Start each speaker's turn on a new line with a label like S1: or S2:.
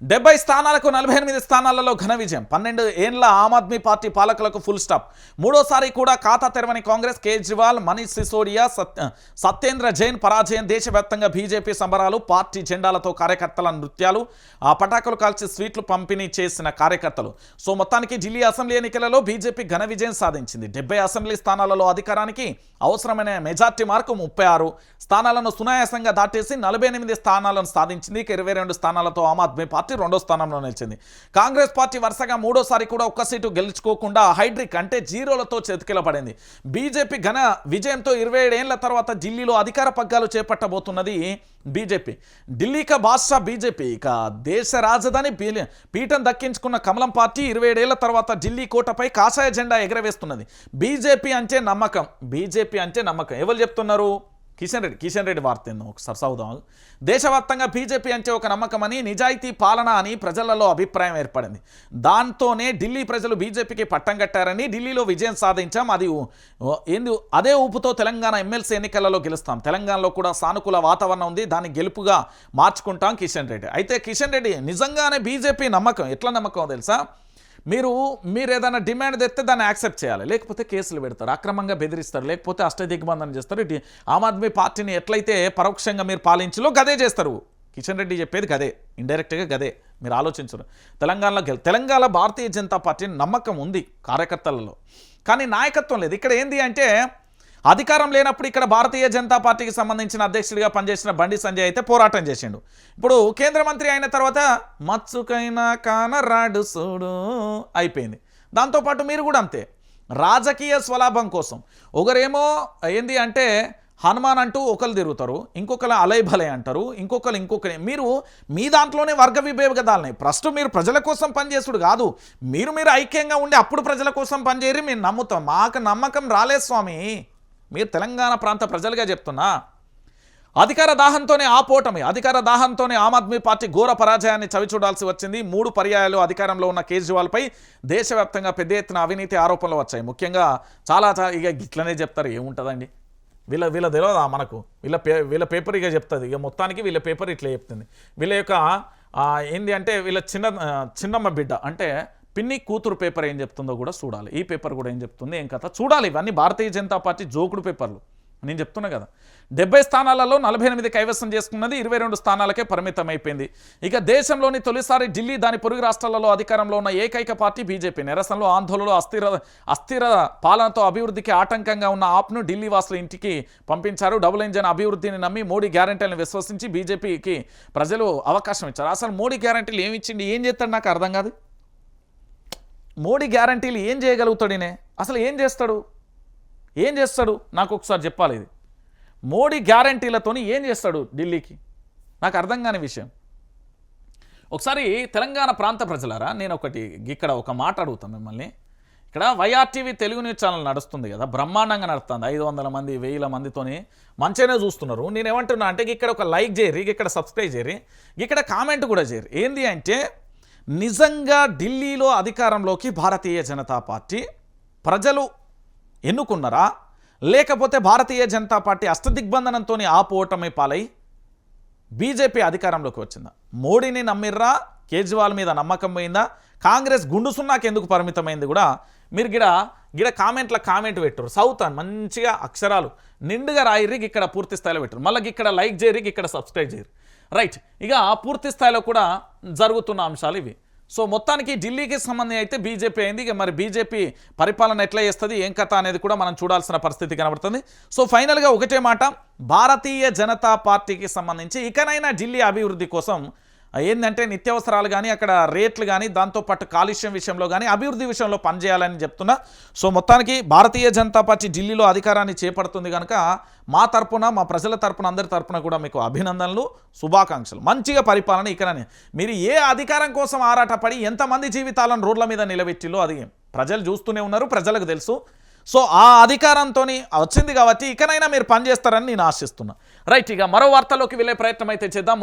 S1: 70 స్థానాలకు 48 స్థానాలలో ఘన విజయం. 12 ఏళ్ల ఆమ్ ఆద్మీ పార్టీ పాలకులకు ఫుల్ స్టాప్. మూడోసారి కూడా ఖాతా తెరవని కాంగ్రెస్. కేజ్రీవాల్, మనీష్ సిసోడియా, సత్యేంద్ర జైన్ పరాజయం. దేశవ్యాప్తంగా బీజేపీ సంబరాలు. పార్టీ జెండాలతో కార్యకర్తల నృత్యాలు, పటాకులు కాల్చి స్వీట్లు పంపిణీ చేసిన కార్యకర్తలు. సో మొత్తానికి ఢిల్లీ అసెంబ్లీ ఎన్నికలలో బీజేపీ ఘన విజయం సాధించింది. 70 అసెంబ్లీ స్థానాలలో అధికారానికి అవసరమైన మెజార్టీ మార్కు 36 స్థానాలను సునాయాసంగా దాటేసి 48 స్థానాలను సాధించింది. 22 స్థానాలతో ఆమ్ ఆద్మీ పార్టీ రెండో స్థానంలో నిలిచింది. కాంగ్రెస్ పార్టీ వరుసగా మూడోసారి కూడా ఒక్క సీటు గెలుచుకోకుండా హైడ్రిక్ అంటే జీరోలతో చేతికిలపడింది. బీజేపీ ఘన విజయంతో 27 ఏళ్ల తర్వాత ఢిల్లీలో అధికార పగ్గాలు చేపట్టబోతున్నది బీజేపీ. ఢిల్లీక బాద్షా బీజేపీ. ఇక దేశ రాజధాని పీఠం దక్కించుకున్న కమలం పార్టీ 27 ఏళ్ల తర్వాత ఢిల్లీ కోటపై కాషాయ జెండా ఎగరవేస్తున్నది. బీజేపీ అంటే నమ్మకం. బీజేపీ అంటే నమ్మకం. ఎవరు చెప్తున్నారు? కిషన్ రెడ్డి వార్త ఒకసారి చదువుదాం. దేశవ్యాప్తంగా బీజేపీ అంటే ఒక నమ్మకం అని, నిజాయితీ పాలన అని ప్రజలలో అభిప్రాయం ఏర్పడింది. దాంతోనే ఢిల్లీ ప్రజలు బీజేపీకి పట్టం కట్టారని, ఢిల్లీలో విజయం సాధించాం, అదే ఊపుతో తెలంగాణ ఎమ్మెల్సీ ఎన్నికలలో గెలుస్తాం, తెలంగాణలో కూడా సానుకూల వాతావరణం ఉంది, దాన్ని గెలుపుగా మార్చుకుంటాం కిషన్ రెడ్డి. అయితే కిషన్ రెడ్డి నిజంగానే బీజేపీ నమ్మకం. ఎట్లా నమ్మకం తెలుసా? మీరు ఏదైనా డిమాండ్ తెస్తే దాన్ని యాక్సెప్ట్ చేయాలి, లేకపోతే కేసులు పెడతారు, అక్రమంగా బెదిరిస్తారు, లేకపోతే అష్టదిగ్బంధనం చేస్తారు. ఆమ్ ఆద్మీ పార్టీని ఎట్లయితే పరోక్షంగా మీరు పాలించలో గదే చేస్తారు. కిషన్ రెడ్డి చెప్పేది గదే, ఇండైరెక్ట్గా గదే. మీరు ఆలోచించరు. తెలంగాణ భారతీయ జనతా పార్టీ నమ్మకం ఉంది కార్యకర్తలలో, కానీ నాయకత్వం లేదు. ఇక్కడ ఏంది అంటే అధికారం లేనప్పుడు ఇక్కడ భారతీయ జనతా పార్టీకి సంబంధించిన అధ్యక్షుడిగా పనిచేసిన బండి సంజయ్ అయితే పోరాటం చేసిండు. ఇప్పుడు కేంద్ర మంత్రి అయిన తర్వాత మచ్చుకైనా కానరాడు సూడు అయిపోయింది. దాంతోపాటు మీరు కూడా అంతే, రాజకీయ స్వలాభం కోసం ఒకరేమో ఏంది అంటే హనుమాన్ అంటూ ఒకరు తిరుగుతారు, ఇంకొకరు అలై భలై అంటారు, ఇంకొకరు మీరు మీ దాంట్లోనే వర్గ విభేదాలని. ఫస్ట్ మీరు ప్రజల కోసం పనిచేసుడు కాదు, మీరు ఐక్యంగా ఉండి అప్పుడు ప్రజల కోసం పనిచేయరు. మేము నమ్ముతాం, మాకు నమ్మకం రాలేదు స్వామి. మీరు తెలంగాణ ప్రాంత ప్రజలుగా చెప్తున్నా. అధికార దాహంతోనే అధికార దాహంతోనే ఆమ్ ఆద్మీ పార్టీ ఘోర పరాజయాన్ని చవిచూడాల్సి వచ్చింది. 3 పర్యాయాలు అధికారంలో ఉన్న కేజ్రీవాల్పై దేశవ్యాప్తంగా పెద్ద ఎత్తున అవినీతి ఆరోపణలు వచ్చాయి. ముఖ్యంగా చాలా ఇక ఇట్లనే చెప్తారు, ఏముంటుందండి వీళ్ళ తెలియదా మనకు? వీళ్ళ పేపర్ ఇక చెప్తుంది. ఇక మొత్తానికి వీళ్ళ పేపర్ ఇట్లా చెప్తుంది. వీళ్ళ యొక్క ఏంది అంటే వీళ్ళ చిన్నమ్మ బిడ్డ అంటే పిన్ని కూతురు పేపర్ ఏం చెప్తుందో కూడా చూడాలి. ఈ పేపర్ కూడా ఏం చెప్తుంది, ఏం కథ చూడాలి. ఇవన్నీ భారతీయ జనతా పార్టీ జోకుడు పేపర్లు. నేను చెప్తున్నా కదా, 70 స్థానాలలో 48 కైవసం చేసుకున్నది, 22 స్థానాలకే పరిమితం అయిపోయింది. ఇక దేశంలోని తొలిసారి ఢిల్లీ దాని పొరుగు రాష్ట్రాలలో అధికారంలో ఉన్న ఏకైక పార్టీ బీజేపీ. నిరసనలు, ఆందోళనలు, అస్థిర పాలనతో అభివృద్ధికి ఆటంకంగా ఉన్న ఆప్ను ఢిల్లీ వాసులు ఇంటికి పంపించారు. డబుల్ ఇంజన్ అభివృద్ధిని నమ్మి మోడీ గ్యారంటీలను విశ్వసించి బీజేపీకి ప్రజలు అవకాశం ఇచ్చారు. అసలు మోడీ గ్యారంటీలు ఏమి ఇచ్చింది, ఏం చేస్తాడు నాకు అర్థం కాదు. మోడీ గ్యారంటీలు ఏం చేయగలుగుతాడునే? అసలు ఏం చేస్తాడు నాకు ఒకసారి చెప్పాలి. ఇది మోడీ గ్యారంటీలతో ఏం చేస్తాడు ఢిల్లీకి? నాకు అర్థం కాని విషయం. ఒకసారి తెలంగాణ ప్రాంత ప్రజలారా, నేను ఇక్కడ ఒక మాట అడుగుతాను మిమ్మల్ని. ఇక్కడ వైఆర్టీవీ తెలుగు న్యూస్ ఛానల్ నడుస్తుంది కదా, బ్రహ్మాండంగా నడుస్తుంది. 500 మంది 1000 మందితోని మంచిగానే చూస్తున్నారు. నేనేమంటున్నా అంటే ఇక్కడ ఒక లైక్ చేయరు, ఇక్కడ సబ్స్క్రైబ్ చేయరు, ఇక్కడ కామెంట్ కూడా చేయరు. ఏంది అంటే నిజంగా ఢిల్లీలో అధికారంలోకి భారతీయ జనతా పార్టీ ప్రజలు ఎన్నుకున్నారా, లేకపోతే భారతీయ జనతా పార్టీ అష్టదిగ్బంధనంతో ఓటమి పాలై బీజేపీ అధికారంలోకి వచ్చిందా? మోడీని నమ్మిర్రా? కేజ్రీవాల్ మీద నమ్మకం పోయిందా? కాంగ్రెస్ గుండు సున్నాకి ఎందుకు పరిమితమైంది కూడా మీరు గిడ కామెంట్ పెట్టరు. చదువుతాను మంచిగా అక్షరాలు నిండుగా రాయిర్రి, ఇక్కడ పూర్తి స్థాయిలో పెట్టరు. మళ్ళీ ఇక్కడ లైక్ చేయరు, ఇక్కడ సబ్స్క్రైబ్ చేయరు. రైట్, ఇక పూర్తి స్థాయిలో కూడా జరుగుతున్న అంశాలు ఇవి. సో మొత్తానికి ఢిల్లీకి సంబంధించి అయితే బీజేపీ అయింది. ఇక మరి బీజేపీ పరిపాలన ఎట్లా చేస్తుంది, ఏం కథ అనేది కూడా మనం చూడాల్సిన పరిస్థితి కనబడుతుంది. సో ఫైనల్గా ఒకటే మాట, భారతీయ జనతా పార్టీకి సంబంధించి ఇకనైనా ఢిల్లీ అభివృద్ధి కోసం ఏంటంటే నిత్యావసరాలు కానీ, అక్కడ రేట్లు కానీ, దాంతోపాటు కాలుష్యం విషయంలో కానీ అభివృద్ధి విషయంలో పనిచేయాలని చెప్తున్నా. సో మొత్తానికి భారతీయ జనతా పార్టీ ఢిల్లీలో అధికారాన్ని చేపడుతుంది కనుక మా తరపున, మా ప్రజల తరపున, అందరి తరపున కూడా మీకు అభినందనలు, శుభాకాంక్షలు. మంచిగా పరిపాలన. ఇకనే మీరు ఏ అధికారం కోసం ఆరాటపడి ఎంతమంది జీవితాలను రోడ్ల మీద నిలబెట్టిలో అది ప్రజలు చూస్తూనే ఉన్నారు, ప్రజలకు తెలుసు. సో ఆ అధికారంతో వచ్చింది కాబట్టి ఇకనైనా మీరు పనిచేస్తారని నేను ఆశిస్తున్నా. రైట్, ఇక మరో వార్తలోకి వెళ్ళే ప్రయత్నం అయితే చేద్దాం.